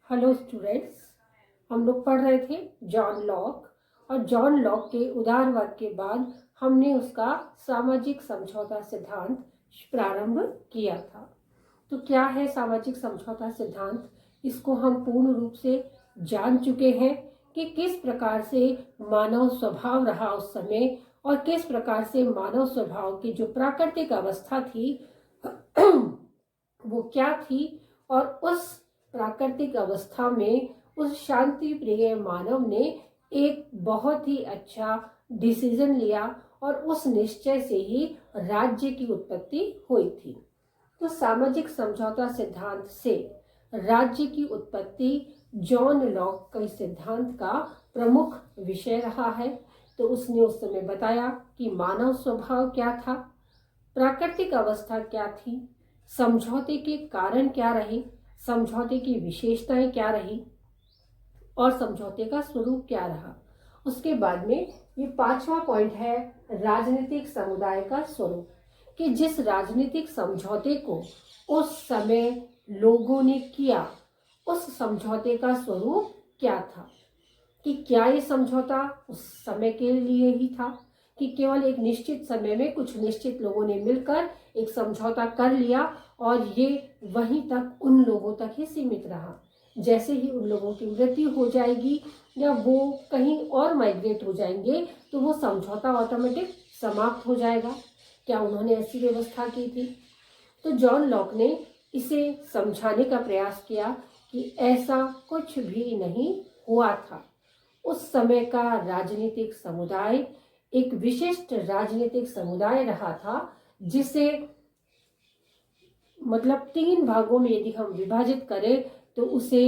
Hello students, हम लोग पढ़ रहे थे जॉन लॉक। और जॉन लॉक के उदारवाद के बाद हमने उसका सामाजिक समझौता सिद्धांत प्रारंभ किया था। तो क्या है सामाजिक समझौता सिद्धांत? इसको हम पूर्ण रूप से जान चुके हैं कि किस प्रकार से मानव स्वभाव रहा उस समय और किस प्रकार से मानव स्वभाव की जो प्राकृतिक अवस्था थी वो क्या थी, और उस प्राकृतिक अवस्था में उस शांति प्रिय मानव ने एक बहुत ही अच्छा डिसीजन लिया और उस निश्चय से ही राज्य की उत्पत्ति हुई थी। तो सामाजिक समझौता सिद्धांत से राज्य की उत्पत्ति जॉन लॉक के सिद्धांत का प्रमुख विषय रहा है। तो उसने उस समय बताया कि मानव स्वभाव क्या था, प्राकृतिक अवस्था क्या थी, समझौते के कारण क्या रहे, समझौते की विशेषताएं क्या रही और समझौते का स्वरूप क्या रहा। उसके बाद में ये पांचवा पॉइंट है राजनीतिक समुदाय का स्वरूप, कि जिस राजनीतिक समझौते को उस समय लोगों ने किया उस समझौते का स्वरूप क्या था, कि क्या ये समझौता उस समय के लिए ही था कि केवल एक निश्चित समय में कुछ निश्चित लोगों ने मिलकर एक समझौता कर लिया और ये वहीं तक उन लोगों तक ही सीमित रहा। जैसे ही उन लोगों की मृत्यु हो जाएगी या वो कहीं और माइग्रेट हो जाएंगे तो वो समझौता ऑटोमेटिक समाप्त हो जाएगा। क्या उन्होंने ऐसी व्यवस्था की थी? तो जॉन लॉक ने इसे समझाने का प्रयास किया कि ऐसा कुछ भी नहीं हुआ था। उस समय का राजनीतिक समुदाय एक विशिष्ट राजनीतिक समुदाय रहा था, जिसे मतलब 3 भागों में यदि हम विभाजित करें तो उसे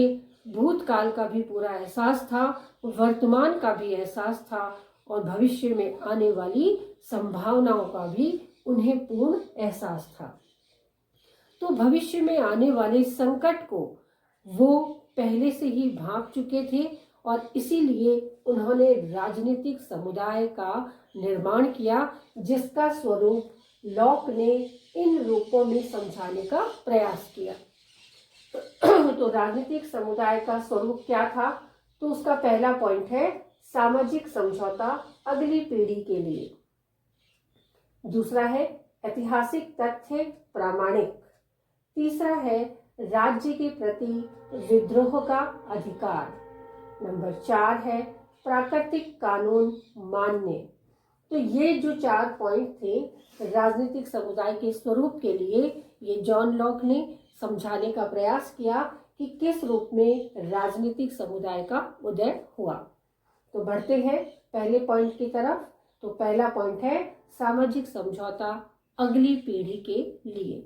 भूतकाल का भी पूरा एहसास था, वर्तमान का भी एहसास था और भविष्य में आने वाली संभावनाओं का भी उन्हें पूर्ण एहसास था। तो भविष्य में आने वाले संकट को वो पहले से ही भांप चुके थे और इसीलिए उन्होंने राजनीतिक समुदाय का निर्माण किया, जिसका स्वरूप लॉक ने इन रूपों में समझाने का प्रयास किया। तो राजनीतिक समुदाय का स्वरूप क्या था? तो उसका पहला पॉइंट है सामाजिक समझौता अगली पीढ़ी के लिए। दूसरा है ऐतिहासिक तथ्य प्रामाणिक। तीसरा है राज्य के प्रति विद्रोह का अधिकार। नंबर 4 है प्राकृतिक कानून मान्य। तो ये जो 4 पॉइंट थे राजनीतिक समुदाय के स्वरूप के लिए, ये जॉन लॉक ने समझाने का प्रयास किया कि किस रूप में राजनीतिक समुदाय का उदय हुआ। तो बढ़ते हैं पहले पॉइंट की तरफ। तो पहला पॉइंट है सामाजिक समझौता अगली पीढ़ी के लिए।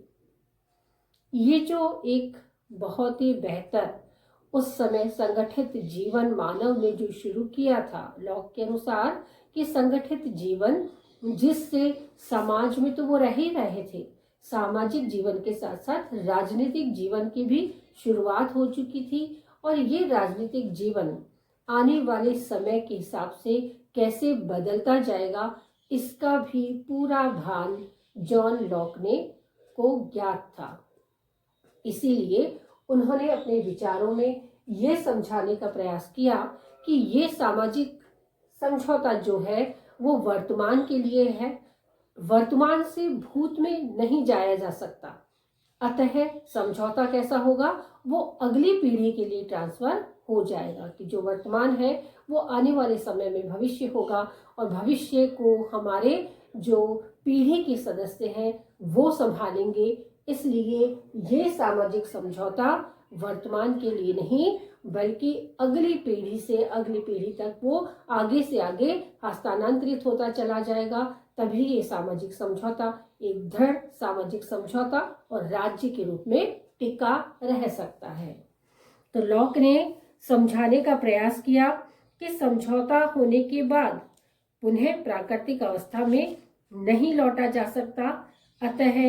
ये जो एक बहुत ही बेहतर उस समय संगठित जीवन मानव ने जो शुरू किया था लॉक के अनुसार, कि संगठित जीवन जिससे समाज में तो वो रह ही रहे थे, सामाजिक जीवन के साथ साथ राजनीतिक जीवन की भी शुरुआत हो चुकी थी और ये राजनीतिक जीवन आने वाले समय के हिसाब से कैसे बदलता जाएगा इसका भी पूरा भान जॉन लॉक ने को ज्ञात था। इसीलिए उन्होंने अपने विचारों में ये समझाने का प्रयास किया कि ये सामाजिक समझौता जो है वो वर्तमान के लिए है, वर्तमान से भूत में नहीं जाया जा सकता। अतः समझौता कैसा होगा, वो अगली पीढ़ी के लिए ट्रांसफर हो जाएगा, कि जो वर्तमान है वो आने वाले समय में भविष्य होगा और भविष्य को हमारे जो पीढ़ी के सदस्य हैं वो संभालेंगे। इसलिए ये सामाजिक समझौता वर्तमान के लिए नहीं बल्कि अगली पीढ़ी से अगली पीढ़ी तक वो आगे से आगे हस्तांतरित होता चला जाएगा। तभी ये सामाजिक समझौता एक दृढ़ सामाजिक समझौता और राज्य के रूप में टिका रह सकता है। तो लॉक ने समझाने का प्रयास किया कि समझौता होने के बाद पुनः प्राकृतिक अवस्था में नहीं लौटा जा सकता। अतः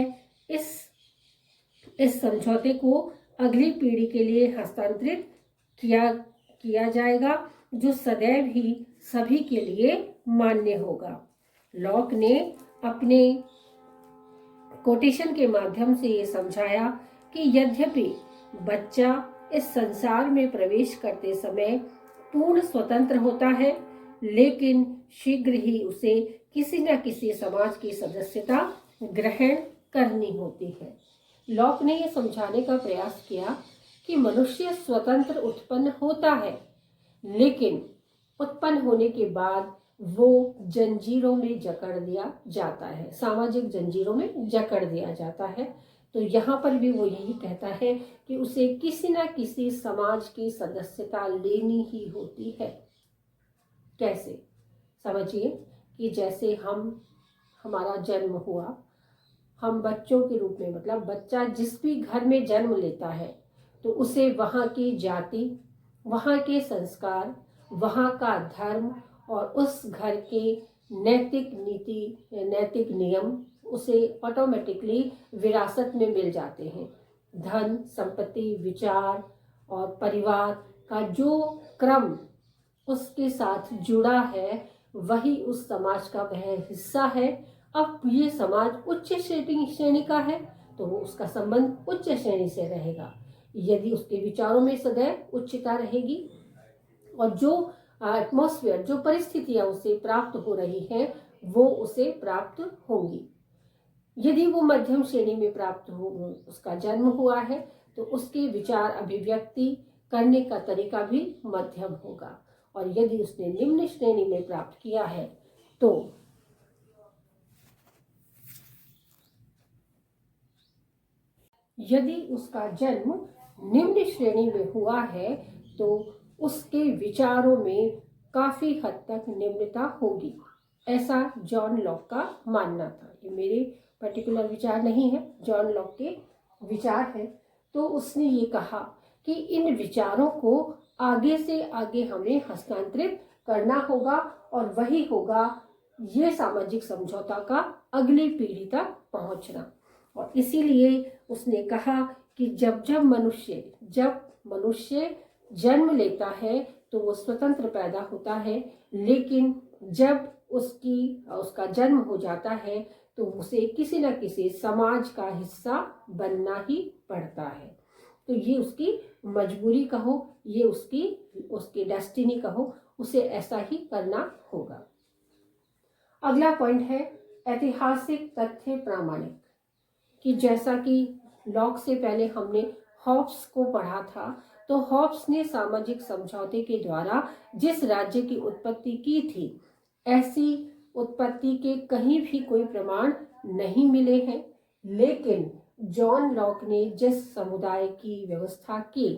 इस समझौते को अगली पीढ़ी के लिए हस्तांतरित किया जाएगा, जो सदैव ही सभी के लिए मान्य होगा। लॉक ने अपने कोटेशन के माध्यम से ये समझाया कि यद्यपि बच्चा इस संसार में प्रवेश करते समय पूर्ण स्वतंत्र होता है, लेकिन शीघ्र ही उसे किसी न किसी समाज की सदस्यता ग्रहण करनी होती है। लॉक ने यह समझाने का प्रयास किया कि मनुष्य स्वतंत्र उत्पन्न होता है, लेकिन उत्पन्न होने के बाद वो जंजीरों में जकड़ दिया जाता है, सामाजिक जंजीरों में जकड़ दिया जाता है। तो यहाँ पर भी वो यही कहता है कि उसे किसी न किसी समाज की सदस्यता लेनी ही होती है। कैसे? समझिए कि जैसे हमारा जन्म हुआ, हम बच्चों के रूप में, मतलब बच्चा जिस भी घर में जन्म लेता है तो उसे वहाँ की जाति, वहाँ के संस्कार, वहाँ का धर्म और उस घर के नैतिक नीति, नैतिक नियम उसे ऑटोमेटिकली विरासत में मिल जाते हैं। धन, संपत्ति, विचार और परिवार का जो क्रम उसके साथ जुड़ा है वही उस समाज का वह हिस्सा है। अब ये समाज उच्च श्रेणी का है तो उसका संबंध उच्च श्रेणी से रहेगा। यदि उसके विचारों में सदैव उच्चता रहेगी और जो एटमॉस्फेयर, जो परिस्थितियां उसे प्राप्त हो रही हैं वो उसे प्राप्त होंगी। यदि वो मध्यम श्रेणी में प्राप्त हो, उसका जन्म हुआ है तो उसके विचार अभिव्यक्ति करने का तरीका भी मध्यम होगा। और यदि उसने निम्न श्रेणी में प्राप्त किया है तो यदि उसका जन्म निम्न श्रेणी में हुआ है तो उसके विचारों में काफी हद तक निम्नता होगी। ऐसा जॉन लॉक का मानना था। ये मेरे पर्टिकुलर विचार नहीं है, जॉन लॉक के विचार है। तो उसने ये कहा कि इन विचारों को आगे से आगे हमें हस्तांतरित करना होगा और वही होगा ये सामाजिक समझौता का अगली पीढ़ी तक पहुंचना। और इसीलिए उसने कहा कि जब मनुष्य जन्म लेता है तो वो स्वतंत्र पैदा होता है, लेकिन जब उसका जन्म हो जाता है तो उसे किसी न किसी समाज का हिस्सा बनना ही पड़ता है। तो ये उसकी मजबूरी कहो, ये उसकी डेस्टिनी कहो, उसे ऐसा ही करना होगा। अगला पॉइंट है ऐतिहासिक तथ्य प्रामाणिक। कि जैसा कि लॉक से पहले हमने हॉब्स को पढ़ा था, तो हॉब्स ने सामाजिक समझौते के द्वारा जिस राज्य की उत्पत्ति की थी, ऐसी उत्पत्ति के कहीं भी कोई प्रमाण नहीं मिले हैं। लेकिन जॉन लॉक ने जिस समुदाय की व्यवस्था की,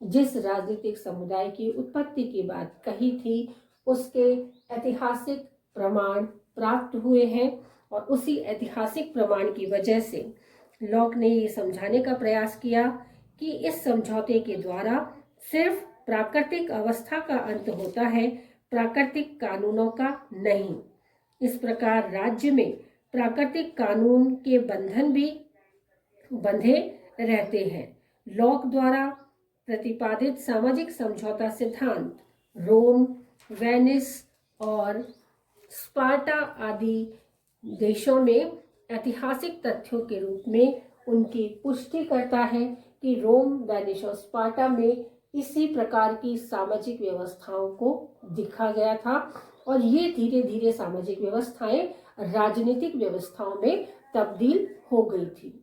जिस राजनीतिक समुदाय की उत्पत्ति की बात कही थी, उसके ऐतिहासिक प्रमाण प्राप्त हुए हैं। और उसी ऐतिहासिक प्रमाण की वजह से लॉक ने ये समझाने का प्रयास किया कि इस समझौते के द्वारा सिर्फ प्राकृतिक अवस्था का अंत होता है, प्राकृतिक कानूनों का नहीं। इस प्रकार राज्य में प्राकृतिक कानून के बंधन भी बंधे रहते हैं। लॉक द्वारा प्रतिपादित सामाजिक समझौता सिद्धांत रोम, वेनिस और स्पार्टा आदि देशों में ऐतिहासिक तथ्यों के रूप में उनकी पुष्टि करता है कि रोम, वेनिस और स्पार्टा में इसी प्रकार की सामाजिक व्यवस्थाओं को दिखा गया था और ये धीरे धीरे सामाजिक व्यवस्थाएं राजनीतिक व्यवस्थाओं में तब्दील हो गई थी।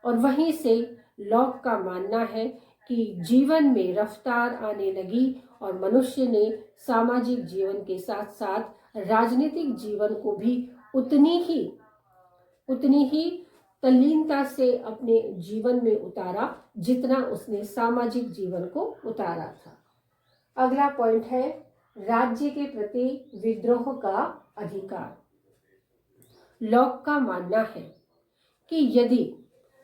और वहीं से लॉक का मानना है कि जीवन में रफ्तार आने लगी और मनुष्य ने सामाजिक जीवन के साथ साथ राजनीतिक जीवन को भी उतनी ही तल्लीनता से अपने जीवन में उतारा जितना उसने सामाजिक जीवन को उतारा था। अगला पॉइंट है राज्य के प्रति विद्रोह का अधिकार। लॉक का मानना है कि यदि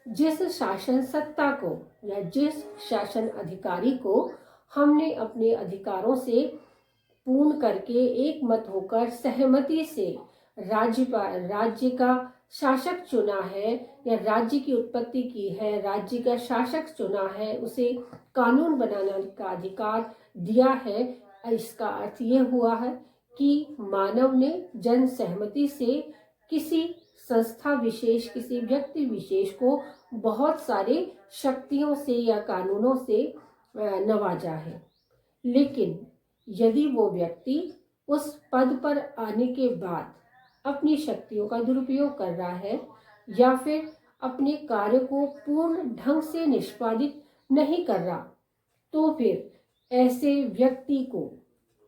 जिस शासन सत्ता को या जिस शासन अधिकारी को हमने अपने अधिकारों से पूर्ण करके एक मत होकर सहमति से राज्य का शासक चुना है या राज्य की उत्पत्ति की है, राज्य का शासक चुना है, उसे कानून बनाने का अधिकार दिया है, इसका अर्थ ये हुआ है कि मानव ने जन सहमति से किसी संस्था विशेष, किसी व्यक्ति विशेष को बहुत सारे शक्तियों से या कानूनों से नवाजा है। लेकिन यदि वो व्यक्ति उस पद पर आने के बाद अपनी शक्तियों का दुरुपयोग कर रहा है या फिर अपने कार्य को पूर्ण ढंग से निष्पादित नहीं कर रहा, तो फिर ऐसे व्यक्ति को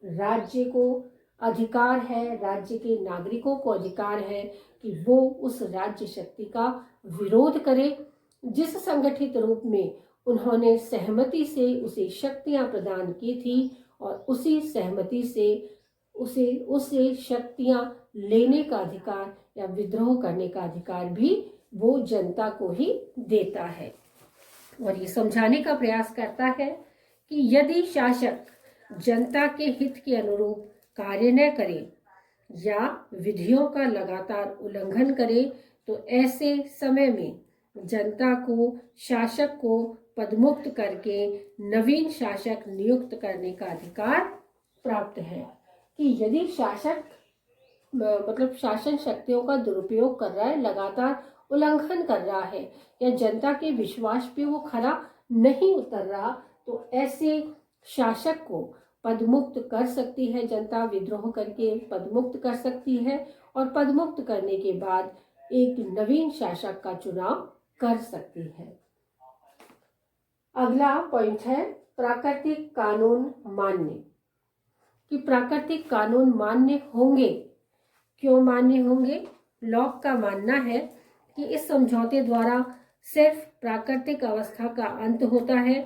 राज्य को अधिकार है, राज्य के नागरिकों को अधिकार है कि वो उस राज्य शक्ति का विरोध करे जिस संगठित रूप में उन्होंने सहमति से उसे शक्तियां प्रदान की थी, और उसी सहमति से उसे शक्तियां लेने का अधिकार या विद्रोह करने का अधिकार भी वो जनता को ही देता है। और ये समझाने का प्रयास करता है कि यदि शासक जनता के हित के अनुरूप कार्य न करे या विधियों का लगातार उल्लंघन करे, तो ऐसे समय में जनता को शासक को पदमुक्त करके नवीन शासक नियुक्त करने का अधिकार प्राप्त है। कि यदि शासक मतलब शासन शक्तियों का दुरुपयोग कर रहा है, लगातार उल्लंघन कर रहा है या जनता के विश्वास पे वो खरा नहीं उतर रहा, तो ऐसे शासक को पदमुक्त कर सकती है जनता, विद्रोह करके पदमुक्त कर सकती है और पदमुक्त करने के बाद एक नवीन शासक का चुनाव कर सकती है। अगला पॉइंट है प्राकृतिक कानून मान्य। कि प्राकृतिक कानून मान्य होंगे। क्यों मान्य होंगे? लॉक का मानना है कि इस समझौते द्वारा सिर्फ प्राकृतिक अवस्था का अंत होता है,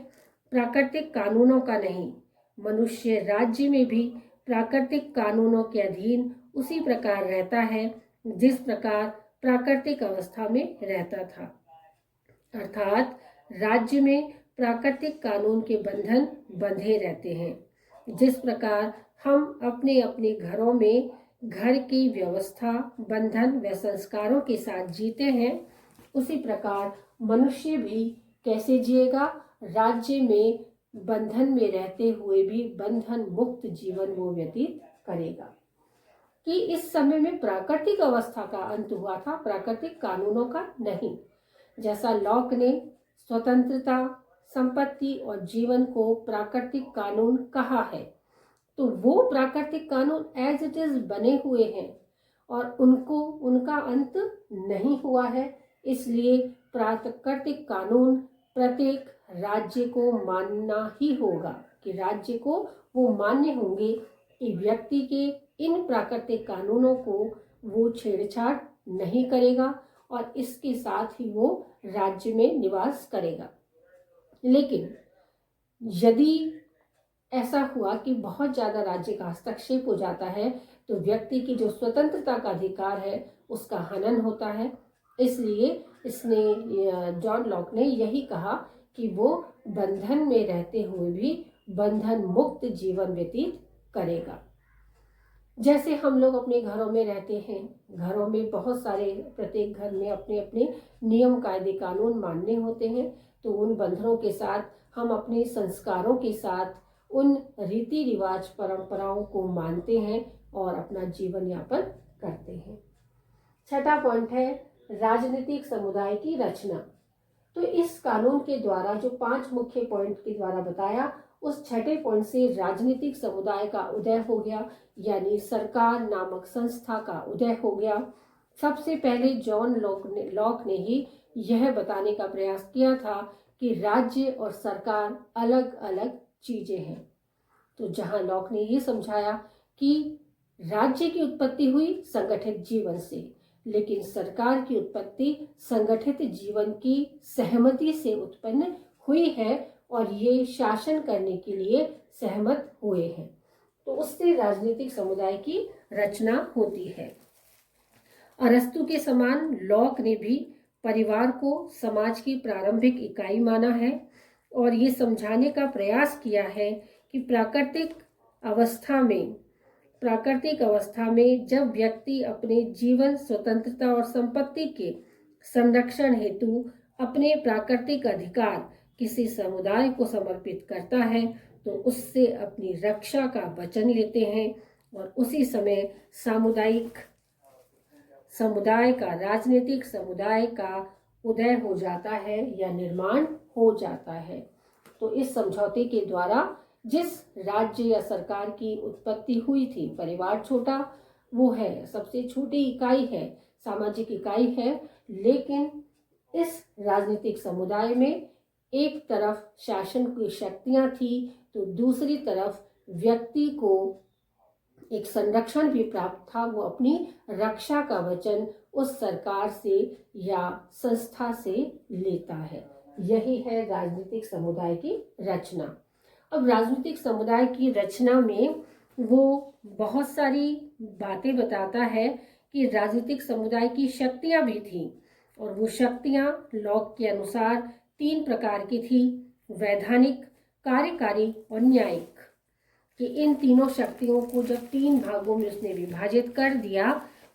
प्राकृतिक कानूनों का नहीं। मनुष्य राज्य में भी प्राकृतिक कानूनों के अधीन उसी प्रकार रहता है जिस प्रकार प्राकृतिक अवस्था में रहता था। अर्थात राज्य में प्राकृतिक कानून के बंधन बंधे रहते हैं। जिस प्रकार हम अपने अपने घरों में घर की व्यवस्था, बंधन व संस्कारों के साथ जीते हैं, उसी प्रकार मनुष्य भी कैसे जिएगा? राज्य में बंधन में रहते हुए भी बंधन मुक्त जीवन वो व्यतीत करेगा। कि इस समय में प्राकृतिक अवस्था का अंत हुआ था, प्राकृतिक कानूनों का नहीं। जैसा लॉक ने स्वतंत्रता, संपत्ति और जीवन को प्राकृतिक कानून कहा है, तो वो प्राकृतिक कानून एज इट इज बने हुए हैं और उनका अंत नहीं हुआ है। इसलिए प्राकृतिक कानून प्रत्येक राज्य को मानना ही होगा। कि राज्य को वो मान्य होंगे कि व्यक्ति के इन प्राकृतिक कानूनों को वो छेड़छाड़ नहीं करेगा और इसके साथ ही वो राज्य में निवास करेगा। लेकिन यदि ऐसा हुआ कि बहुत ज़्यादा राज्य का हस्तक्षेप हो जाता है, तो व्यक्ति की जो स्वतंत्रता का अधिकार है उसका हनन होता है। इसलिए जॉन लॉक ने यही कहा कि वो बंधन में रहते हुए भी बंधन मुक्त जीवन व्यतीत करेगा। जैसे हम लोग अपने घरों में रहते हैं, घरों में बहुत सारे, प्रत्येक घर में अपने अपने नियम कायदे कानून मानने होते हैं, तो उन बंधनों के साथ हम अपने संस्कारों के साथ उन रीति रिवाज परंपराओं को मानते हैं और अपना जीवन यापन करते हैं। छठा पॉइंट है राजनीतिक समुदाय की रचना। तो इस कानून के द्वारा जो 5 मुख्य पॉइंट के द्वारा बताया, उस छठे पॉइंट से राजनीतिक समुदाय का उदय हो गया, यानी सरकार नामक संस्था का उदय हो गया। सबसे पहले जॉन लॉक ने ही यह बताने का प्रयास किया था कि राज्य और सरकार अलग अलग चीजें हैं। तो जहां लॉक ने ये समझाया कि राज्य की उत्पत्ति हुई संगठित जीवन से, लेकिन सरकार की उत्पत्ति संगठित जीवन की सहमति से उत्पन्न हुई है और ये शासन करने के लिए सहमत हुए हैं, तो उससे राजनीतिक समुदाय की रचना होती है। अरस्तु के समान लॉक ने भी परिवार को समाज की प्रारंभिक इकाई माना है और ये समझाने का प्रयास किया है कि प्राकृतिक अवस्था में जब व्यक्ति अपने जीवन, स्वतंत्रता और संपत्ति के संरक्षण हेतु अपने प्राकृतिक अधिकार किसी समुदाय को समर्पित करता है, तो उससे अपनी रक्षा का वचन लेते हैं और उसी समय राजनीतिक समुदाय का उदय हो जाता है या निर्माण हो जाता है। तो इस समझौते के द्वारा जिस राज्य या सरकार की उत्पत्ति हुई थी, परिवार छोटा वो है, सबसे छोटी इकाई है, सामाजिक इकाई है, लेकिन इस राजनीतिक समुदाय में एक तरफ शासन की शक्तियां थी तो दूसरी तरफ व्यक्ति को एक संरक्षण भी प्राप्त था। वो अपनी रक्षा का वचन उस सरकार से या संस्था से लेता है। यही है राजनीतिक समुदाय की रचना। अब राजनीतिक समुदाय की रचना में वो बहुत सारी बातें बताता है कि राजनीतिक समुदाय की शक्तियां भी थी, और वो शक्तियां लॉक के अनुसार 3 प्रकार की थी: वैधानिक, कार्यकारी और न्यायिक। कि इन तीनों शक्तियों को जब 3 भागों में उसने विभाजित कर दिया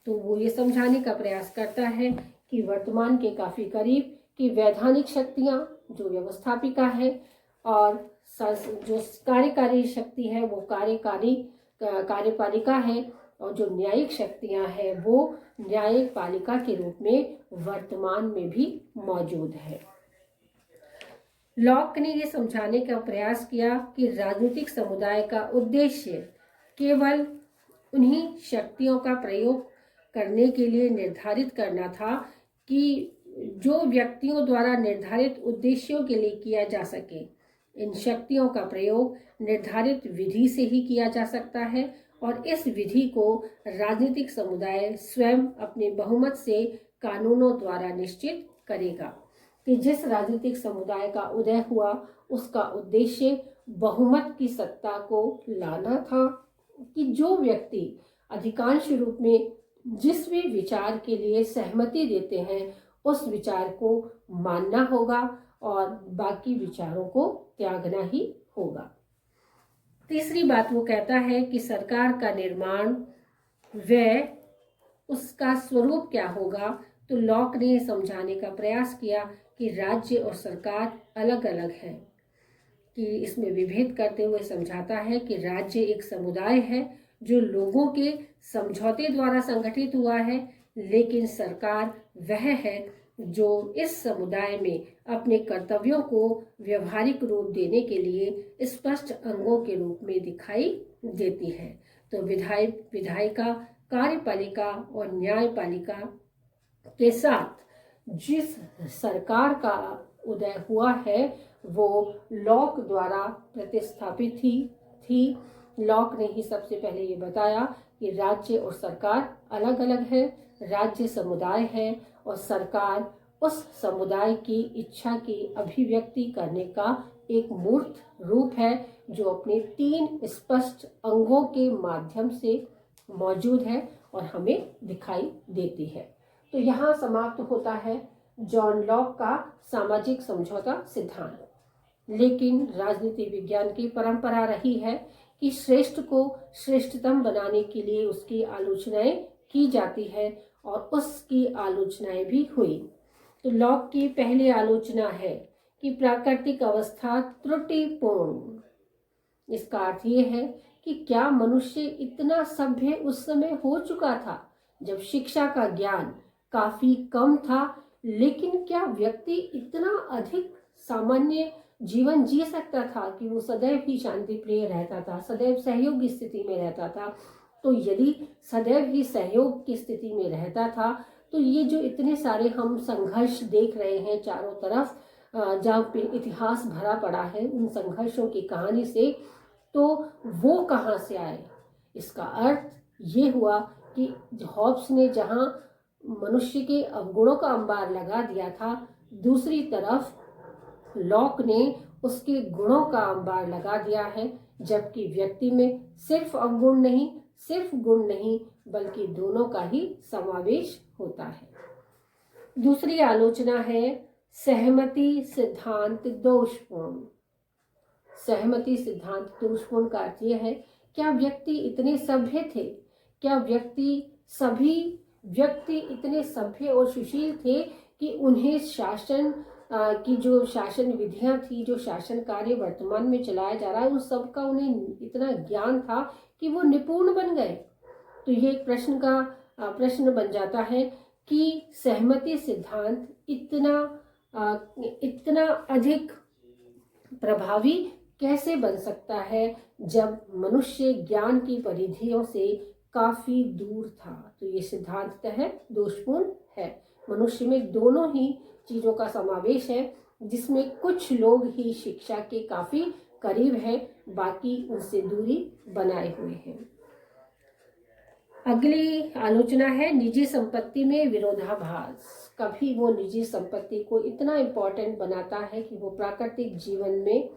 तो वो ये समझाने का प्रयास करता है कि वर्तमान के काफी करीब कि वैधानिक शक्तियां जो व्यवस्थापिका है, और जो कार्यकारी शक्ति है वो कार्यपालिका है, और जो न्यायिक शक्तियां हैं वो न्यायपालिका के रूप में वर्तमान में भी मौजूद है। लॉक ने यह समझाने का प्रयास किया कि राजनीतिक समुदाय का उद्देश्य केवल उन्हीं शक्तियों का प्रयोग करने के लिए निर्धारित करना था कि जो व्यक्तियों द्वारा निर्धारित उद्देश्यों के लिए किया जा सके। इन शक्तियों का प्रयोग निर्धारित विधि से ही किया जा सकता है, और इस विधि को राजनीतिक समुदाय स्वयं अपने बहुमत से कानूनों द्वारा निश्चित करेगा। कि जिस राजनीतिक समुदाय का उदय हुआ उसका उद्देश्य बहुमत की सत्ता को लाना था, कि जो व्यक्ति अधिकांश रूप में जिस भी विचार के लिए सहमति देते हैं उस विचार को मानना होगा और बाकी विचारों को त्यागना ही होगा। तीसरी बात वो कहता है कि सरकार का निर्माण वह उसका स्वरूप क्या होगा। तो लॉक ने समझाने का प्रयास किया कि राज्य और सरकार अलग अलग है, कि इसमें विभेद करते हुए समझाता है कि राज्य एक समुदाय है जो लोगों के समझौते द्वारा संगठित हुआ है, लेकिन सरकार वह है जो इस समुदाय में अपने कर्तव्यों को व्यवहारिक रूप देने के लिए स्पष्ट अंगों के रूप में दिखाई देती है। तो विधायिका, कार्यपालिका और न्यायपालिका के साथ जिस सरकार का उदय हुआ है वो लॉक द्वारा प्रतिस्थापित थी। लॉक ने ही सबसे पहले ये बताया कि राज्य और सरकार अलग अलग है। राज्य समुदाय है और सरकार उस समुदाय की इच्छा की अभिव्यक्ति करने का एक मूर्त रूप है जो अपने 3 स्पष्ट अंगों के माध्यम से मौजूद है और हमें दिखाई देती है। तो यहाँ समाप्त होता है जॉन लॉक का सामाजिक समझौता सिद्धांत। लेकिन राजनीति विज्ञान की परंपरा रही है कि श्रेष्ठ को श्रेष्ठतम बनाने के लिए उसकी आलोचनाएं की जाती है और उसकी आलोचनाएं भी हुई। तो लॉक की पहली आलोचना है कि प्राकृतिक अवस्था त्रुटिपूर्ण। इसका अर्थ ये है कि क्या मनुष्य इतना सभ्य उस समय हो चुका था जब शिक्षा का ज्ञान काफी कम था, लेकिन क्या व्यक्ति इतना अधिक सामान्य जीवन जी सकता था कि वो सदैव ही शांति प्रिय रहता था, सदैव सहयोग की स्थिति में रहता था। तो यदि सदैव ही सहयोग की स्थिति में रहता था तो ये जो इतने सारे हम संघर्ष देख रहे हैं चारों तरफ, जहाँ पे इतिहास भरा पड़ा है उन संघर्षों की कहानी से, तो वो कहाँ से आए। इसका अर्थ ये हुआ कि हॉब्स ने जहाँ मनुष्य के अवगुणों का अंबार लगा दिया था, दूसरी तरफ लॉक ने उसके गुणों का अंबार लगा दिया है, जबकि व्यक्ति में सिर्फ अवगुण नहीं, सिर्फ गुण नहीं, बल्कि दोनों का ही समावेश होता है। दूसरी आलोचना है सहमति सिद्धांत दोषपूर्ण। सहमति सिद्धांत दोषपूर्ण का अर्थ यह है, क्या व्यक्ति इतने सभ्य थे, क्या सभी व्यक्ति इतने सभ्य और सुशील थे कि उन्हें शासन की जो शासन विधियां थी, जो शासन कार्य वर्तमान में चलाया जा रहा है, उन सब का उन्हें इतना ज्ञान था कि वो निपुण बन गए। तो ये एक प्रश्न बन जाता है कि सहमति सिद्धांत इतना अधिक प्रभावी कैसे बन सकता है जब मनुष्य ज्ञान की परिधियों से काफी दूर था। तो ये सिद्धांततः दोषपूर्ण है। मनुष्य में दोनों ही चीजों का समावेश है, जिसमें कुछ लोग ही शिक्षा के काफी करीब हैं, बाकी उनसे दूरी बनाए हुए हैं। अगली आलोचना है निजी संपत्ति में विरोधाभास। कभी वो निजी संपत्ति को इतना इम्पोर्टेंट बनाता है कि वो प्राकृतिक जीवन में,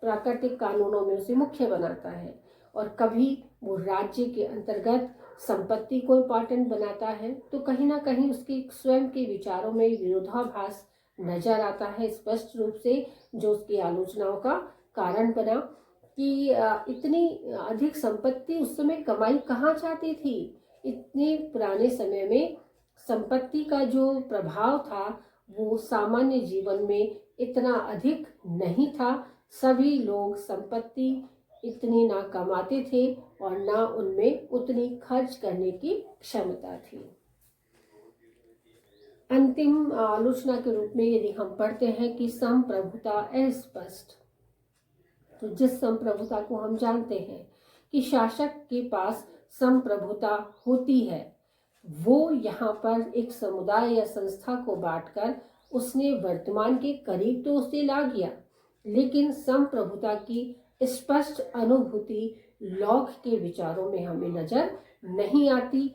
प्राकृतिक कानूनों में उसे मुख्य बनाता है, और कभी वो राज्य के अंतर्गत संपत्ति को इम्पोर्टेंट बनाता है। तो कहीं ना कहीं उसके स्वयं के विचारों में विरोधाभास नजर आता है स्पष्ट रूप से, जो उसकी आलोचनाओं का कारण बना कि इतनी अधिक संपत्ति उस समय कमाई कहाँ जाती थी। इतने पुराने समय में संपत्ति का जो प्रभाव था वो सामान्य जीवन में इतना अधिक नहीं था। सभी लोग संपत्ति इतनी ना कमाते थे और ना उनमें उतनी खर्च करने की क्षमता थी। अंतिम आलोचना के रूप में यदि हम पढ़ते हैं कि संप्रभुता अस्पष्ट, तो जिस संप्रभुता को हम जानते हैं कि शासक के पास संप्रभुता होती है, वो यहाँ पर एक समुदाय या संस्था को बांटकर उसने वर्तमान के करीब तो उसे ला गया, लेकिन संप्रभुता की स्पष्ट अनुभूति लॉक के विचारों में हमें नजर नहीं आती।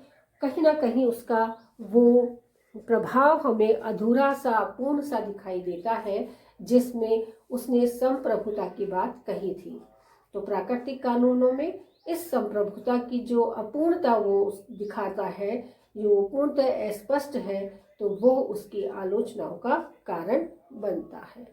कहीं ना कहीं उसका वो प्रभाव हमें अधूरा सा, अपूर्ण सा दिखाई देता है, जिसमें उसने संप्रभुता की बात कही थी। तो प्राकृतिक कानूनों में इस संप्रभुता की जो अपूर्णता वो दिखाता है, जो पूर्णतः अस्पष्ट है, तो वो उसकी आलोचनाओं का कारण बनता है।